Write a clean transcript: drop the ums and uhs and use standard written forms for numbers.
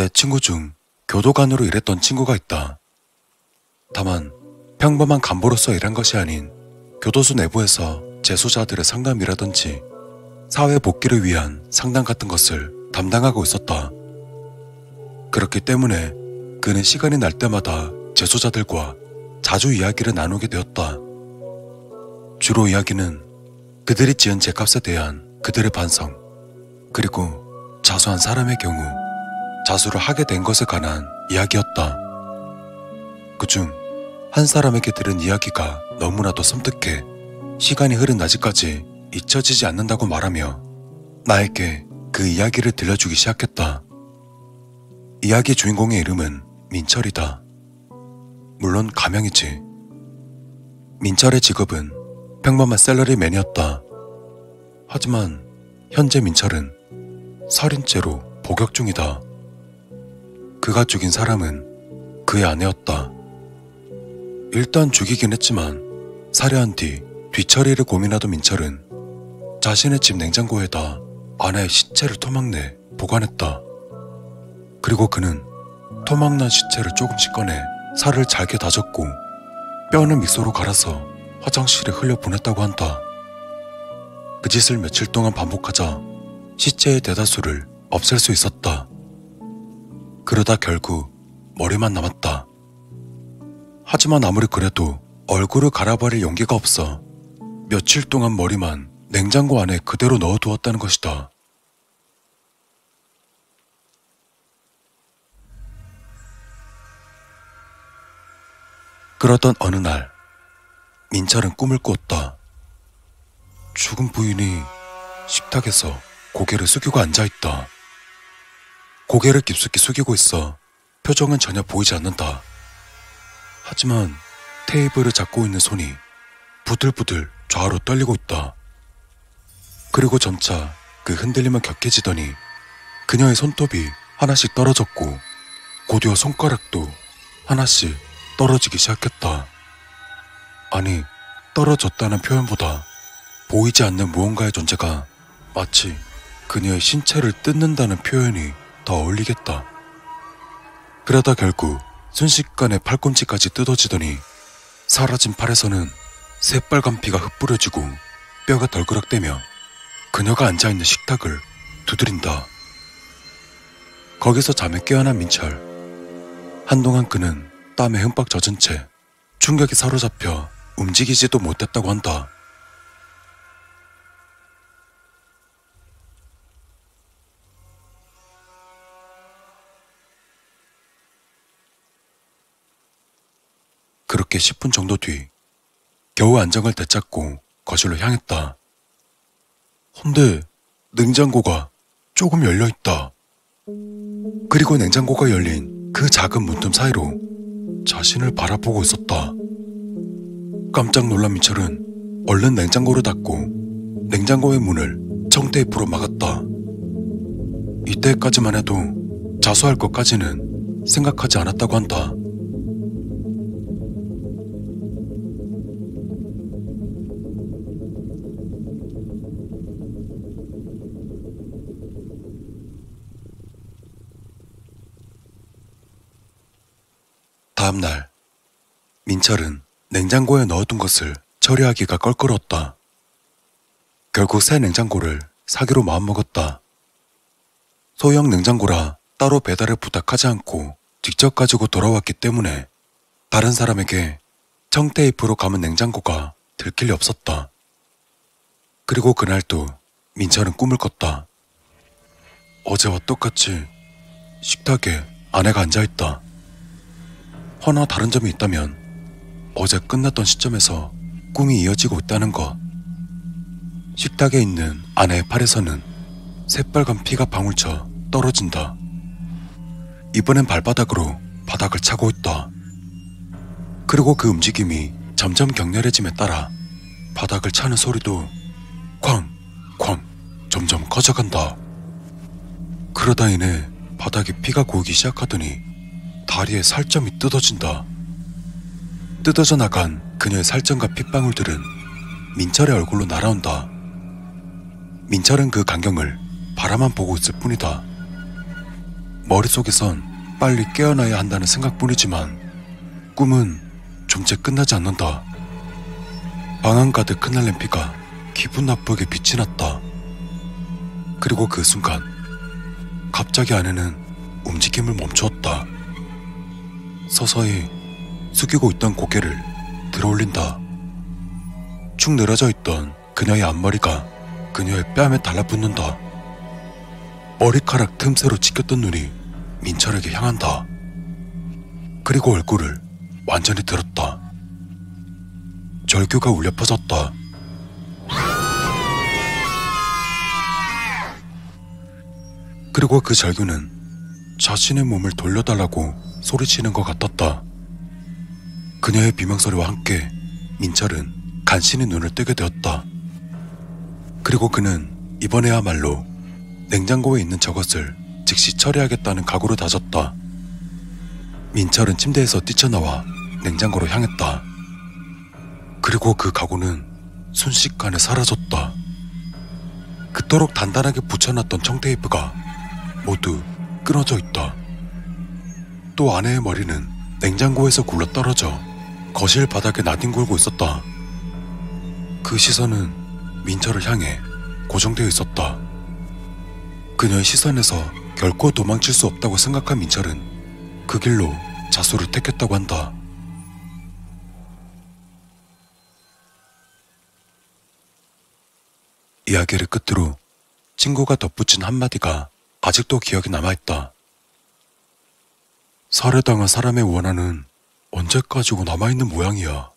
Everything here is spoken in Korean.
내 친구 중 교도관으로 일했던 친구가 있다. 다만 평범한 간부로서 일한 것이 아닌 교도소 내부에서 재소자들의 상담이라든지 사회 복귀를 위한 상담 같은 것을 담당하고 있었다. 그렇기 때문에 그는 시간이 날 때마다 재소자들과 자주 이야기를 나누게 되었다. 주로 이야기는 그들이 지은 죄값에 대한 그들의 반성, 그리고 자수한 사람의 경우 자수를 하게 된 것에 관한 이야기였다. 그중 한 사람에게 들은 이야기가 너무나도 섬뜩해 시간이 흐른 낮까지 잊혀지지 않는다고 말하며 나에게 그 이야기를 들려주기 시작했다. 이야기 주인공의 이름은 민철이다. 물론 가명이지. 민철의 직업은 평범한 샐러리맨이었다. 하지만 현재 민철은 살인죄로 복역 중이다. 그가 죽인 사람은 그의 아내였다. 일단 죽이긴 했지만 살해한 뒤 뒤처리를 고민하던 민철은 자신의 집 냉장고에다 아내의 시체를 토막내 보관했다. 그리고 그는 토막난 시체를 조금씩 꺼내 살을 잘게 다졌고 뼈는 믹서로 갈아서 화장실에 흘려보냈다고 한다. 그 짓을 며칠 동안 반복하자 시체의 대다수를 없앨 수 있었다. 그러다 결국 머리만 남았다. 하지만 아무리 그래도 얼굴을 갈아버릴 용기가 없어 며칠 동안 머리만 냉장고 안에 그대로 넣어두었다는 것이다. 그러던 어느 날 민철은 꿈을 꿨다. 죽은 부인이 식탁에서 고개를 숙이고 앉아있다. 고개를 깊숙이 숙이고 있어 표정은 전혀 보이지 않는다. 하지만 테이블을 잡고 있는 손이 부들부들 좌우로 떨리고 있다. 그리고 점차 그 흔들림은 격해지더니 그녀의 손톱이 하나씩 떨어졌고 곧이어 손가락도 하나씩 떨어지기 시작했다. 아니, 떨어졌다는 표현보다 보이지 않는 무언가의 존재가 마치 그녀의 신체를 뜯는다는 표현이 더 어울리겠다. 그러다 결국 순식간에 팔꿈치까지 뜯어지더니 사라진 팔에서는 새빨간 피가 흩뿌려지고 뼈가 덜그럭대며 그녀가 앉아있는 식탁을 두드린다. 거기서 잠에 깨어난 민철. 한동안 그는 땀에 흠뻑 젖은 채 충격에 사로잡혀 움직이지도 못했다고 한다. 그렇게 10분 정도 뒤 겨우 안정을 되찾고 거실로 향했다. 헌데 냉장고가 조금 열려있다. 그리고 냉장고가 열린 그 작은 문틈 사이로 자신을 바라보고 있었다. 깜짝 놀란 민철은 얼른 냉장고를 닫고 냉장고의 문을 청테이프로 막았다. 이때까지만 해도 자수할 것까지는 생각하지 않았다고 한다. 다음날 민철은 냉장고에 넣어둔 것을 처리하기가 껄끄러웠다. 결국 새 냉장고를 사기로 마음먹었다. 소형 냉장고라 따로 배달을 부탁하지 않고 직접 가지고 돌아왔기 때문에 다른 사람에게 청테이프로 감은 냉장고가 들킬 리 없었다. 그리고 그날도 민철은 꿈을 꿨다. 어제와 똑같이 식탁에 아내가 앉아있다. 허나 다른 점이 있다면 어제 끝났던 시점에서 꿈이 이어지고 있다는 것. 식탁에 있는 아내의 팔에서는 새빨간 피가 방울쳐 떨어진다. 이번엔 발바닥으로 바닥을 차고 있다. 그리고 그 움직임이 점점 격렬해짐에 따라 바닥을 차는 소리도 쾅! 쾅! 점점 커져간다. 그러다 이내 바닥에 피가 고이기 시작하더니 다리에 살점이 뜯어진다. 뜯어져 나간 그녀의 살점과 핏방울들은 민철의 얼굴로 날아온다. 민철은 그 광경을 바라만 보고 있을 뿐이다. 머릿속에선 빨리 깨어나야 한다는 생각뿐이지만 꿈은 좀째 끝나지 않는다. 방 안 가득 그날 램피가 기분 나쁘게 빛이 났다. 그리고 그 순간 갑자기 아내는 움직임을 멈추었다. 서서히 숙이고 있던 고개를 들어올린다. 축 늘어져 있던 그녀의 앞머리가 그녀의 뺨에 달라붙는다. 머리카락 틈새로 찍혔던 눈이 민철에게 향한다. 그리고 얼굴을 완전히 들었다. 절규가 울려 퍼졌다. 그리고 그 절규는 자신의 몸을 돌려달라고 소리치는 것 같았다. 그녀의 비명소리와 함께 민철은 간신히 눈을 뜨게 되었다. 그리고 그는 이번에야말로 냉장고에 있는 저것을 즉시 처리하겠다는 각오를 다졌다. 민철은 침대에서 뛰쳐나와 냉장고로 향했다. 그리고 그 각오는 순식간에 사라졌다. 그토록 단단하게 붙여놨던 청테이프가 모두 끊어져 있다. 또 아내의 머리는 냉장고에서 굴러떨어져 거실 바닥에 나뒹굴고 있었다. 그 시선은 민철을 향해 고정되어 있었다. 그녀의 시선에서 결코 도망칠 수 없다고 생각한 민철은 그 길로 자수를 택했다고 한다. 이야기를 끝으로 친구가 덧붙인 한마디가 아직도 기억에 남아있다. 살해당한 사람의 원한은 언제까지고 남아있는 모양이야.